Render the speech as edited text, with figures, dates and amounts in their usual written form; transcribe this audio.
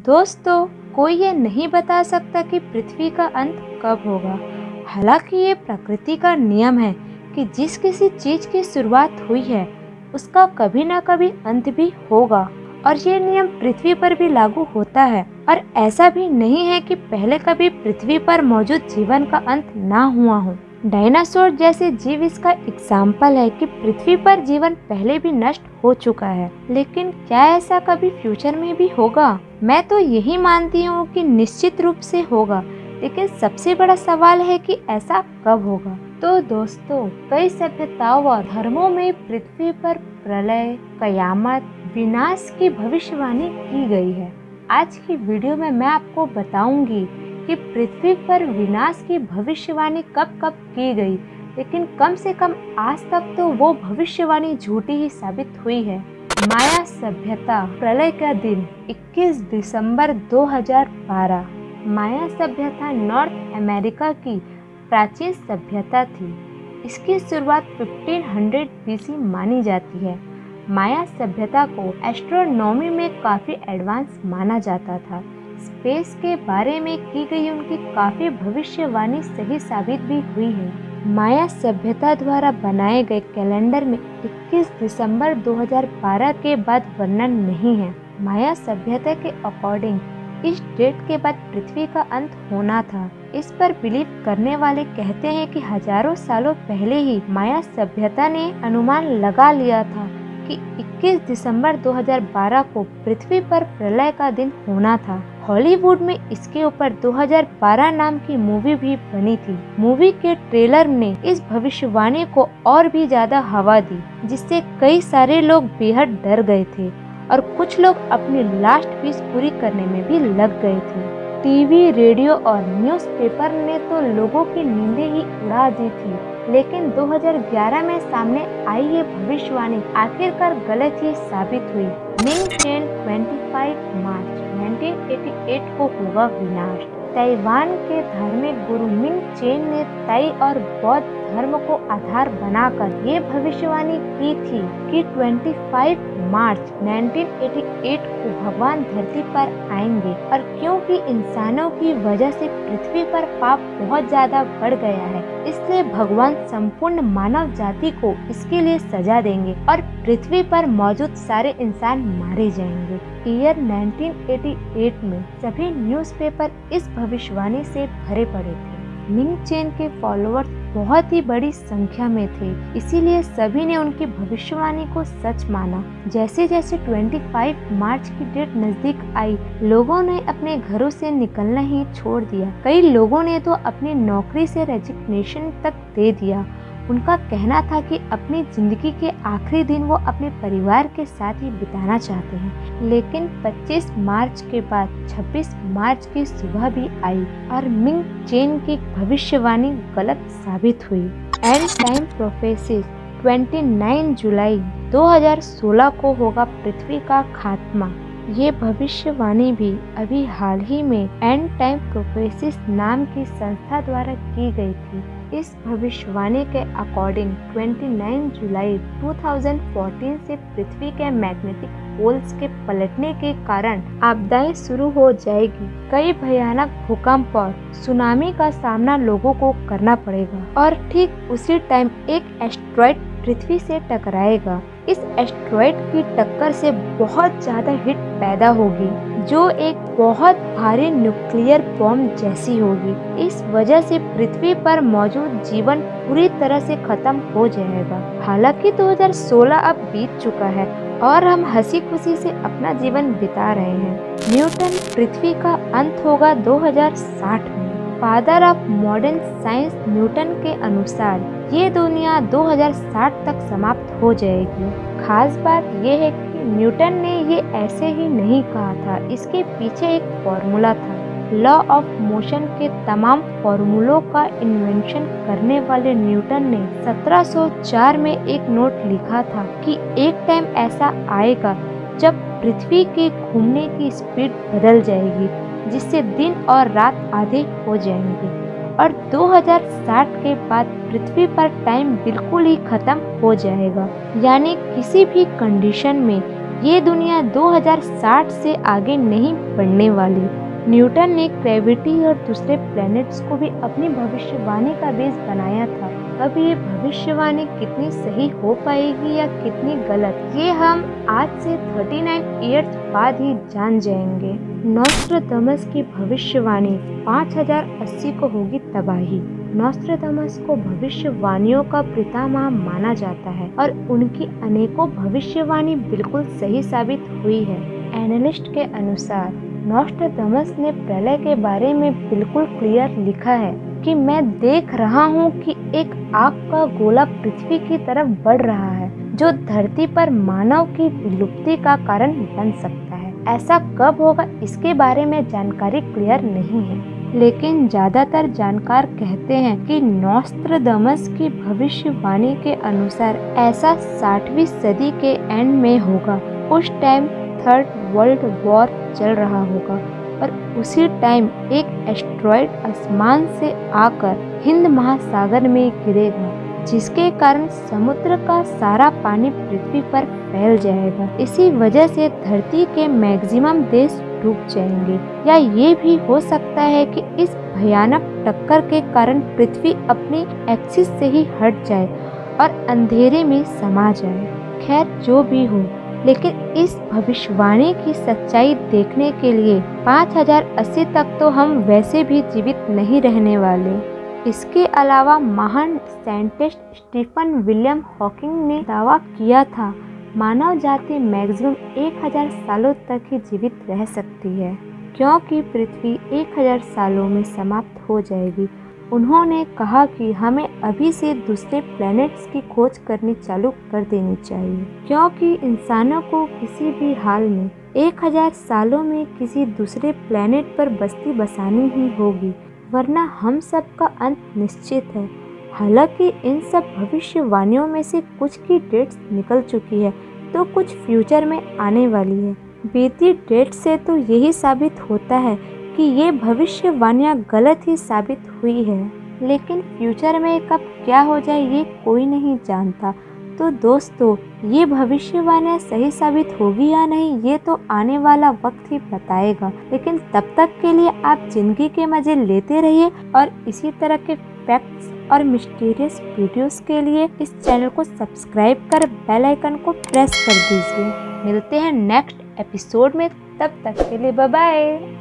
दोस्तों, कोई ये नहीं बता सकता कि पृथ्वी का अंत कब होगा। हालांकि ये प्रकृति का नियम है कि जिस किसी चीज की शुरुआत हुई है उसका कभी ना कभी अंत भी होगा, और ये नियम पृथ्वी पर भी लागू होता है। और ऐसा भी नहीं है कि पहले कभी पृथ्वी पर मौजूद जीवन का अंत ना हुआ हो। डायनासोर जैसे जीव इसका एग्जाम्पल है कि पृथ्वी पर जीवन पहले भी नष्ट हो चुका है। लेकिन क्या ऐसा कभी फ्यूचर में भी होगा? मैं तो यही मानती हूँ कि निश्चित रूप से होगा, लेकिन सबसे बड़ा सवाल है कि ऐसा कब होगा। तो दोस्तों, कई सभ्यताओं और धर्मों में पृथ्वी पर प्रलय, कयामत, विनाश की भविष्यवाणी की गई है। आज की वीडियो में मैं आपको बताऊंगी कि पृथ्वी पर विनाश की भविष्यवाणी कब कब की गई, लेकिन कम से कम आज तक तो वो भविष्यवाणी झूठी ही साबित हुई है। माया सभ्यता, प्रलय का दिन 21 दिसंबर 2012। माया सभ्यता नॉर्थ अमेरिका की प्राचीन सभ्यता थी। इसकी शुरुआत 1500 बीसी मानी जाती है। माया सभ्यता को एस्ट्रोनॉमी में काफी एडवांस माना जाता था। स्पेस के बारे में की गई उनकी काफी भविष्यवाणी सही साबित भी हुई है। माया सभ्यता द्वारा बनाए गए कैलेंडर में 21 दिसंबर 2012 के बाद वर्णन नहीं है। माया सभ्यता के अकॉर्डिंग इस डेट के बाद पृथ्वी का अंत होना था। इस पर बिलीव करने वाले कहते हैं कि हजारों सालों पहले ही माया सभ्यता ने अनुमान लगा लिया था कि 21 दिसंबर 2012 को पृथ्वी पर प्रलय का दिन होना था। हॉलीवुड में इसके ऊपर 2012 नाम की मूवी भी बनी थी। मूवी के ट्रेलर ने इस भविष्यवाणी को और भी ज्यादा हवा दी, जिससे कई सारे लोग बेहद डर गए थे और कुछ लोग अपनी लास्ट विश पूरी करने में भी लग गए थे। टीवी, रेडियो और न्यूज़पेपर ने तो लोगों की नींदें ही उड़ा दी थी, लेकिन 2011 में सामने आई ये भविष्यवाणी आखिरकार गलत ही साबित हुई। मिंग चेन 25 मार्च 1988 को होगा विनाश। ताइवान के धार्मिक गुरु मिंग चेन ने ताई और बौद्ध धर्म को आधार बनाकर ये भविष्यवाणी की थी कि 25 मार्च 1988 को भगवान धरती पर आएंगे, और क्योंकि इंसानों की वजह से पृथ्वी पर पाप बहुत ज्यादा बढ़ गया है, इसलिए भगवान संपूर्ण मानव जाति को इसके लिए सजा देंगे और पृथ्वी पर मौजूद सारे इंसान मारे जाएंगे। ईयर 1988 में सभी न्यूज़पेपर इस भविष्यवाणी से भरे पड़े थे। मिंग चेन के फॉलोअर्स बहुत ही बड़ी संख्या में थे, इसीलिए सभी ने उनकी भविष्यवाणी को सच माना। जैसे जैसे 25 मार्च की डेट नजदीक आई, लोगों ने अपने घरों से निकलना ही छोड़ दिया। कई लोगों ने तो अपनी नौकरी से रेजिग्नेशन तक दे दिया। उनका कहना था कि अपनी जिंदगी के आखिरी दिन वो अपने परिवार के साथ ही बिताना चाहते हैं। लेकिन 25 मार्च के बाद 26 मार्च की सुबह भी आई और मिंग चेन की भविष्यवाणी गलत साबित हुई। एंड टाइम प्रोफेसीज 29 जुलाई 2016 को होगा पृथ्वी का खात्मा। ये भविष्यवाणी भी अभी हाल ही में एंड टाइम प्रोफेसीज नाम की संस्था द्वारा की गई थी। इस भविष्यवाणी के अकॉर्डिंग 29 जुलाई 2014 से पृथ्वी के मैग्नेटिक पोल्स के पलटने के कारण आपदाएं शुरू हो जाएगी। कई भयानक भूकंप और सुनामी का सामना लोगों को करना पड़ेगा, और ठीक उसी टाइम एक एस्टेरॉयड पृथ्वी से टकराएगा। इस एस्टेरॉयड की टक्कर से बहुत ज्यादा हीट पैदा होगी, जो एक बहुत भारी न्यूक्लियर बॉम्ब जैसी होगी। इस वजह से पृथ्वी पर मौजूद जीवन पूरी तरह से खत्म हो जाएगा। हालांकि 2016 अब बीत चुका है और हम हंसी खुशी से अपना जीवन बिता रहे हैं। न्यूटन पृथ्वी का अंत होगा 2060 में। Father of modern science Newton के अनुसार ये दुनिया 2060 तक समाप्त हो जाएगी। खास बात यह है कि न्यूटन ने ये ऐसे ही नहीं कहा था, इसके पीछे एक फॉर्मूला था। लॉ ऑफ मोशन के तमाम फॉर्मूलों का इन्वेंशन करने वाले न्यूटन ने 1704 में एक नोट लिखा था कि एक टाइम ऐसा आएगा जब पृथ्वी के घूमने की स्पीड बदल जाएगी, जिससे दिन और रात आधे हो जाएंगे, और 2060 के बाद पृथ्वी पर टाइम बिल्कुल ही खत्म हो जाएगा। यानी किसी भी कंडीशन में ये दुनिया 2060 से आगे नहीं बढ़ने वाली। न्यूटन ने ग्रेविटी और दूसरे प्लैनेट्स को भी अपनी भविष्यवाणी का बेस बनाया था। अब ये भविष्यवाणी कितनी सही हो पाएगी या कितनी गलत, ये हम आज से 39 ईयर्स बाद ही जान जाएंगे। नॉस्ट्राडामस की भविष्यवाणी 5080 को होगी तबाही। नॉस्ट्राडामस को भविष्यवाणियों का पितामह माना जाता है और उनकी अनेकों भविष्यवाणी बिल्कुल सही साबित हुई है। एनालिस्ट के अनुसार नॉस्ट्राडामस ने प्रलय के बारे में बिल्कुल क्लियर लिखा है कि मैं देख रहा हूँ कि एक आग का गोला पृथ्वी की तरफ बढ़ रहा है, जो धरती पर मानव की विलुप्ति का कारण बन सकता है। ऐसा कब होगा इसके बारे में जानकारी क्लियर नहीं है, लेकिन ज्यादातर जानकार कहते हैं कि नॉस्ट्राडामस की भविष्यवाणी के अनुसार ऐसा 60वीं सदी के एंड में होगा। उस टाइम थर्ड वर्ल्ड वॉर चल रहा होगा और उसी टाइम एक एस्ट्रॉयड आसमान से आकर हिंद महासागर में गिरेगा, जिसके कारण समुद्र का सारा पानी पृथ्वी पर फैल जाएगा। इसी वजह से धरती के मैक्सिमम देश डूब जाएंगे, या ये भी हो सकता है कि इस भयानक टक्कर के कारण पृथ्वी अपनी एक्सिस से ही हट जाए और अंधेरे में समा जाए। खैर जो भी हो, लेकिन इस भविष्यवाणी की सच्चाई देखने के लिए 5080 तक तो हम वैसे भी जीवित नहीं रहने वाले। इसके अलावा महान साइंटिस्ट स्टीफन विलियम हॉकिंग ने दावा किया था मानव जाति मैक्सिमम 1000 सालों तक ही जीवित रह सकती है, क्योंकि पृथ्वी 1000 सालों में समाप्त हो जाएगी। उन्होंने कहा कि हमें अभी से दूसरे प्लैनेट्स की खोज करनी चालू कर देनी चाहिए, क्योंकि इंसानों को किसी भी हाल में 1000 सालों में किसी दूसरे प्लैनेट पर बस्ती बसानी ही होगी, वरना हम सब का अंत निश्चित है। हालांकि इन सब भविष्यवाणियों में से कुछ की डेट्स निकल चुकी है तो कुछ फ्यूचर में आने वाली है। बीती डेट से तो यही साबित होता है कि ये भविष्यवाणियाँ गलत ही साबित हुई है, लेकिन फ्यूचर में कब क्या हो जाए ये कोई नहीं जानता। तो दोस्तों, ये भविष्यवाणियाँ सही साबित होगी या नहीं ये तो आने वाला वक्त ही बताएगा। लेकिन तब तक के लिए आप जिंदगी के मजे लेते रहिए और इसी तरह के फैक्ट्स और मिस्टीरियस वीडियोस के लिए इस चैनल को सब्सक्राइब कर बेल आइकन को प्रेस कर दीजिए। मिलते हैं नेक्स्ट एपिसोड में, तब तक के लिए बाय बाय।